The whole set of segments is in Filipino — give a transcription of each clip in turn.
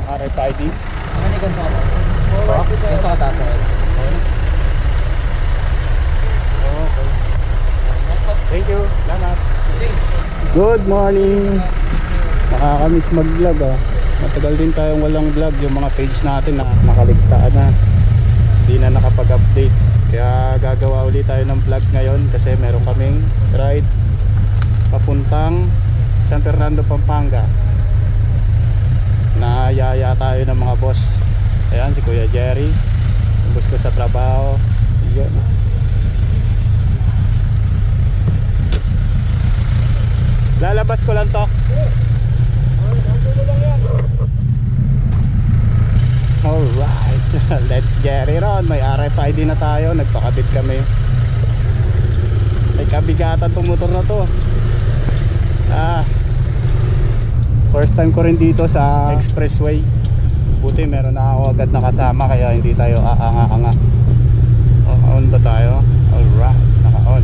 RFID. Ano ni ganito ka? Ganito ka taso. Okay. Thank you. Salamat. Good morning. Nakakamiss mag-vlog ah. Matagal din tayong walang vlog. Yung mga page natin na nakaligtaan na. Hindi na nakapag-update. Kaya gagawa ulit tayo ng vlog ngayon kasi meron kaming ride papuntang San Fernando, Pampanga. Nayaya tayo ng mga boss. Ayan si Kuya Jerry, yung boss ko sa trabaho. Yun. Lalabas ko lang to. Alright. Let's get it on. May RFID na tayo. Nagpakabit kami. May kabigatan tong motor na to. First time ko rin dito sa expressway. Buti meron na ako agad na kasama kaya hindi tayo aanga-anga. On ba tayo? Alright. Naka-on.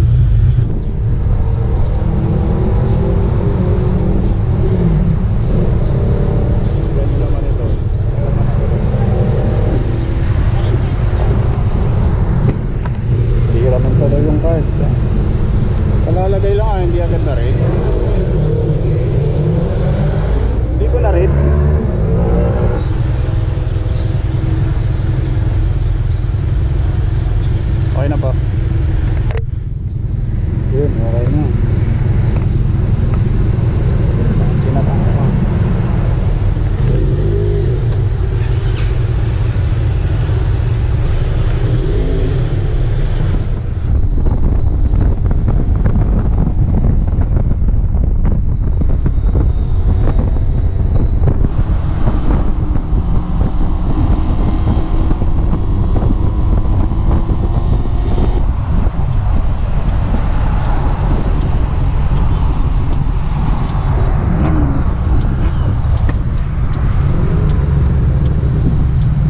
Hiraman pala yung card. Palalagay lang hindi agad na rin. Hindi ko na rin. Okay na po. Yun, okay na. Sinatang.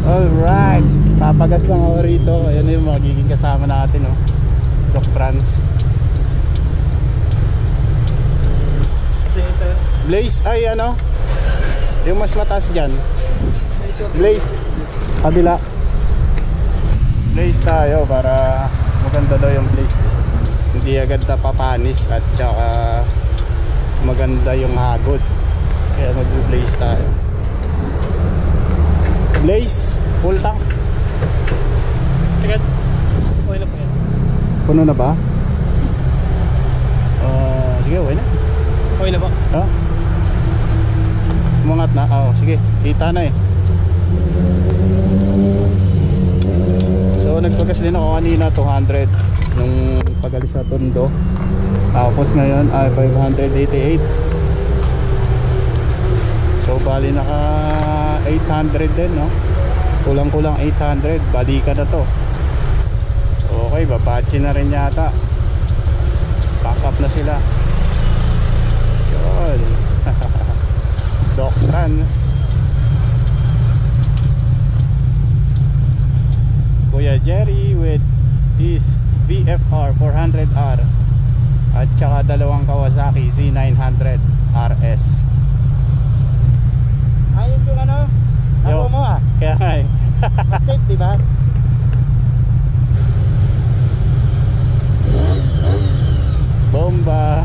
Alright, papagas lang ako rito. Ayan yung magiging kasama natin, oh. Doc Franz. Blaze, ay ano? Yung mas mataas dyan. Blaze, kabila. Blaze tayo para maganda daw yung Blaze. Hindi agad napapanis at saka maganda yung hagod. Kaya mag-Blaze tayo. Blaze, full tank. Sige. Okay na po yan. Puno na ba? Sige, okay na. Okay na po. Umangat na. Sige, kita na eh. So nagpagas din ako kanina 200 nung pag-alis sa Tondo. Tapos ngayon ay 588. So bali naka 800 din, no? Kulang-kulang 800. Balikan na to. Okay, babachi na rin yata. Pack up na sila. Yun. Doc Franz. Kuya Jerry with his VFR 400R at saka dalawang Kawasaki Z900 RS. Ayos yung ano? Ako mo ah. Kaya nga eh. Mas safe, diba? Bomba.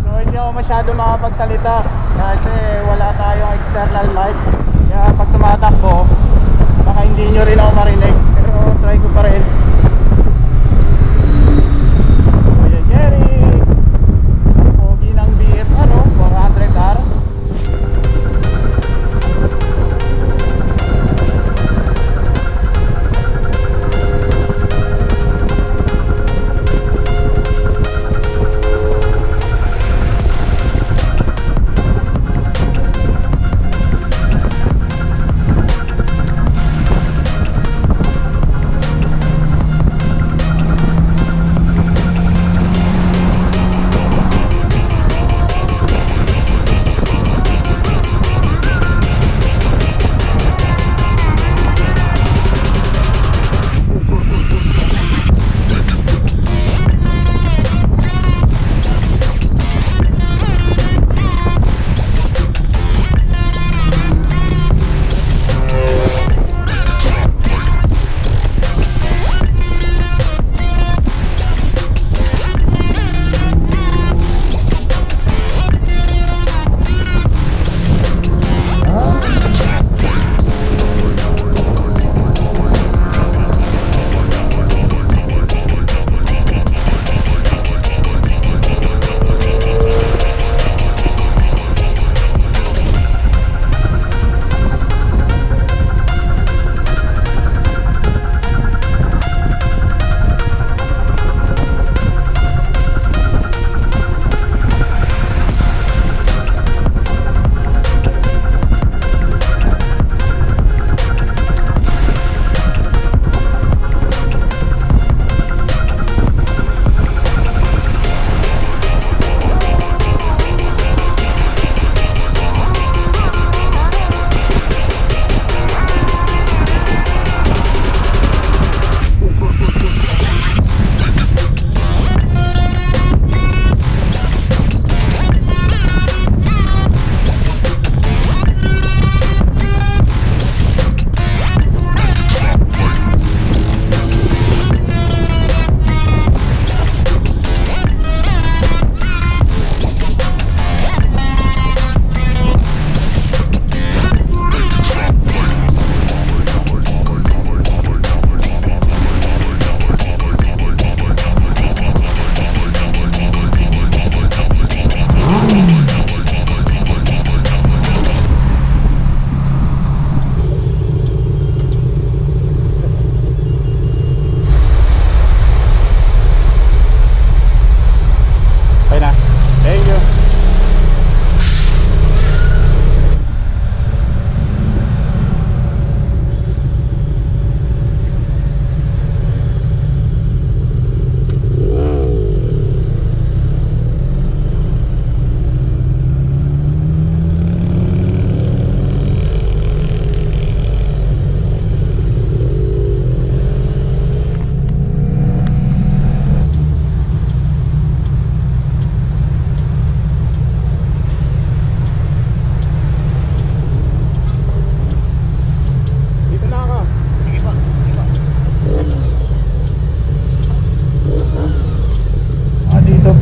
So hindi ako masyado makapagsalita kasi wala tayong external mic. Kaya pag tumatakbo baka hindi nyo rin ako marinig. Pero try ko pa rin. Kuya Jerry, pogi ng BF 400R.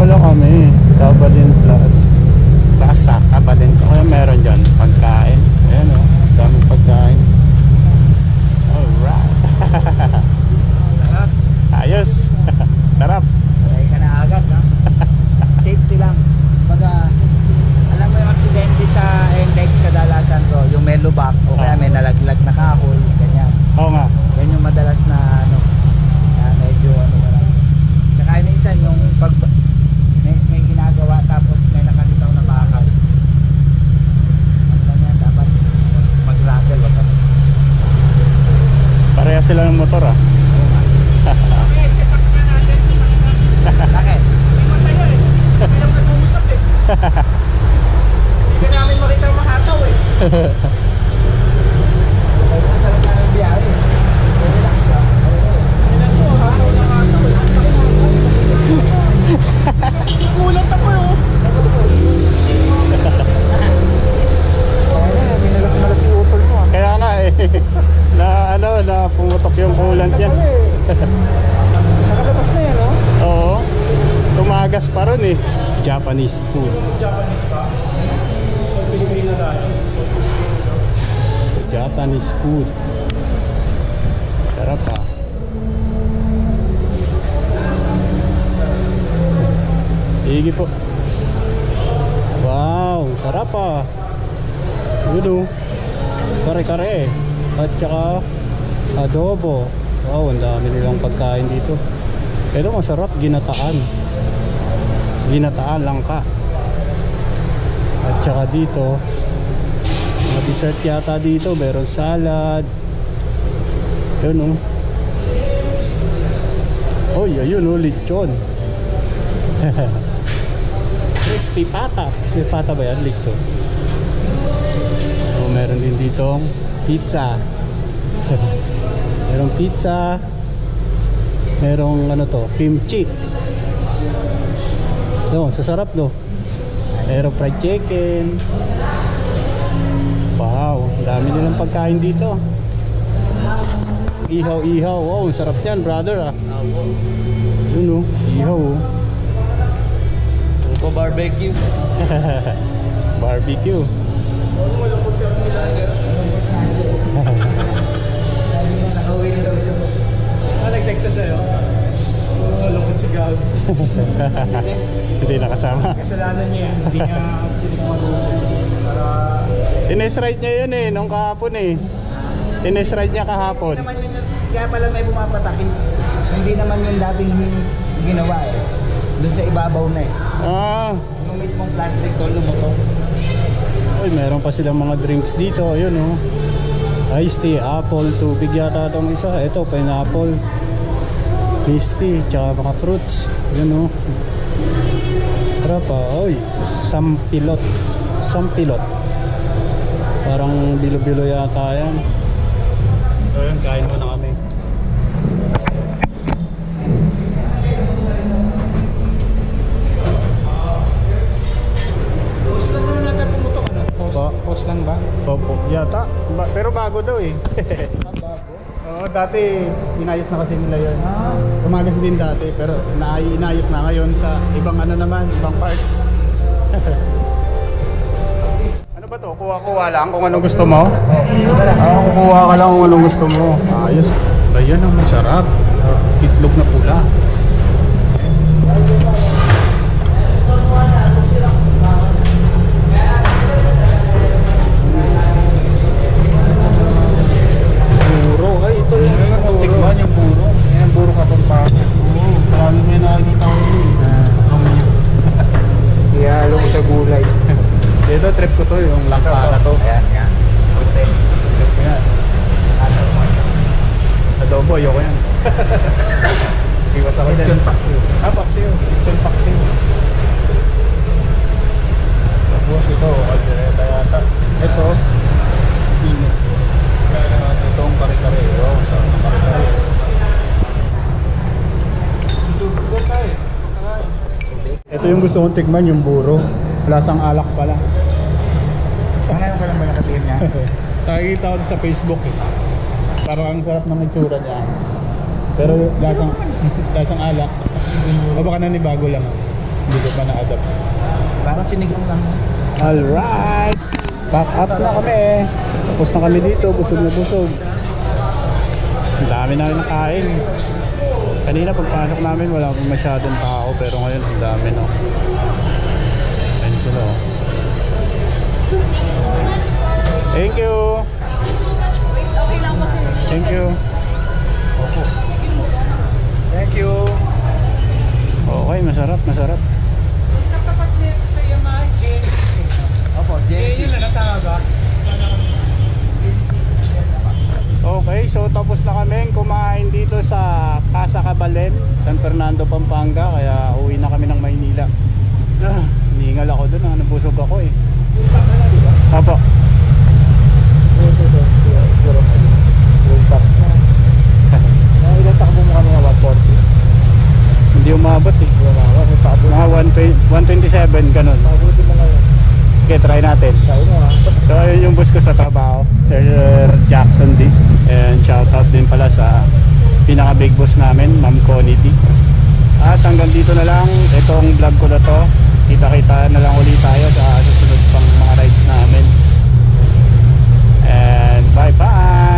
pala kami. Tabalin Plus. Plaza, Tabalin. Kaya meron dyan pagkain. Ayan o, daming pagkain. Alright. Ayos. Sarap. Kaya ka na agad, no? Safety lang. Baga, alam mo yung aksidente sa NLEX kadalasan bro, yung may lubak o kaya may nalaglag na kahoy, ganyan. Oo nga. Yan yung madalas na ano, na medyo ano ka lang. Tsaka minsan yung pag may ginagawa tapos may nakalitaw na bakal. Ano lang yan, dapat mag-rattle, wag ka. Pareha sila ng motor ah. Bakit? May masaya eh. Hindi lang nag-uusap eh. Hindi ka namin makita mahataw eh. Masarap na ng biyahe. Relax lang. Kailan po, hataw na hataw eh. Kukulat ako eh. Minalas-malas si utol mo ah. Kaya nga eh. Na pumutok yung coolant yan. Nakalabas na yan, no? Oo. Tumagas pa ron eh. Japanese food. Japanese pa? Pilipino tayo. Japanese food. Sarap ah. Sige po. Wow, sarap ah. Yun oh. Kare-kare. At saka adobo. Wow, ang dami nilang pagkain dito. Pero masarap, ginataan. Ginataan langka. At saka dito, mga dessert yata dito. Meron salad. Yun oh. Oy, ayun oh, lechon. Crispy pata. Crispy pata ba yan? Lechon. Oh, meron din dito pizza. Merong pizza. Merong ano to, kimchi. So, sasarap do. Merong fried chicken. Wow, dami nilang pagkain dito. Ihaw-ihaw. Wow, sarap yan, brother ah. Yun oh, ihaw oh. Upo barbecue. Barbecue. Malungkot siya ang nilaga. Nakauwi na daw siya. Nag-text na sa'yo. Malungkot si Gab. Hindi nakasama. Kasalanan niya yan. Hindi niya sinigmadulog. Para... Tinest ride niya yun eh, nung kahapon eh. Tinest ride niya kahapon. Hindi naman yun, kaya pala may pumapatakin. Hindi naman yung dating ginawa eh. Doon sa ibabaw na eh. Ah, Yung mismong plastic to lumutong. uy, meron pa silang mga drinks dito. Ayun oh. Iced tea, apple, tubig yata itong isa. Ito, pineapple, misty, tsaka mga fruits. Yun oh. Tara pa, oy. Sampilot. Sampilot. Parang bilo-bilo yata yan. So yun, kain muna kami. Post lang naman natin pumutok ano? Post lang ba? Opo, yata. Pero bago daw eh. Bago. Oo, dati inayos na kasi nila yun. Tumagas din dati, pero inayos na ngayon sa ibang ano naman, ibang part. Ano ba to? Kuha-kuha lang kung anong gusto mo? Oo, kukuha ka lang kung anong gusto mo. Ayos. Ayan ang masarap. Itlog na pula. Buro. Ay, ito yung gusto ko tikman, yung buro. Yan, buro kapampangan. Oo, marami may nakikita ko yun. Ihalo ko sa gulay. Dito, trip ko to, yung langka na to. Ayan, yan. Puti. Yan. Adobo, ayoko yan. Iwas ako dyan. Lechon paksiw. Ah, paksiw. Lechon paksiw. Tapos ito, kaldereta yata. Ito, pino. Itong kare-kare. Wow, sarap ng kare-kare. Susubukan tayo. Ito yung gusto kong tikman, yung buro. Lasang alak pala. Ngayon ka lang ba nakatingin niya? Nakikita ko sa Facebook eh. Parang ang sarap ng itsura niya. Pero lasang alak. O baka nanibago lang. Hindi ko pa na-adapt. Parang sinigang lang. Alright! Back up na kami. Tapos na kami dito. Busog na busog. Ang dami namin nakain. Kanina pagpasok namin wala pang masyadong tao. Pero ngayon ang dami, no? Ayun sila, oh. Thank you! Okay lang po sir. Thank you! Opo. Thank you. Okay, masarap, masarap. Katapat niya sa Yamaha Genesis. Opo, Eh, Genesis. yun na natawag. Okay, so tapos na kami kumain dito sa Casa Cabalen, San Fernando, Pampanga. Kaya uwi na kami ng Maynila. Hiningal ako dun, nabusog ako eh. Apo. Ilang takbo mo kami nga 140? Hindi umabot eh. Mga 127 ganun. Mabuti mo ngayon. Okay, try natin. Sabi mo ha. So ayun yung boss ko sa trabaho, Sir Jackson D. And shoutout din pala sa pinaka big boss namin, Ma'am Connie D. At hanggang dito na lang itong vlog ko na to. Kita-kita na lang ulit tayo sa susunod pang mga rides namin. And bye bye!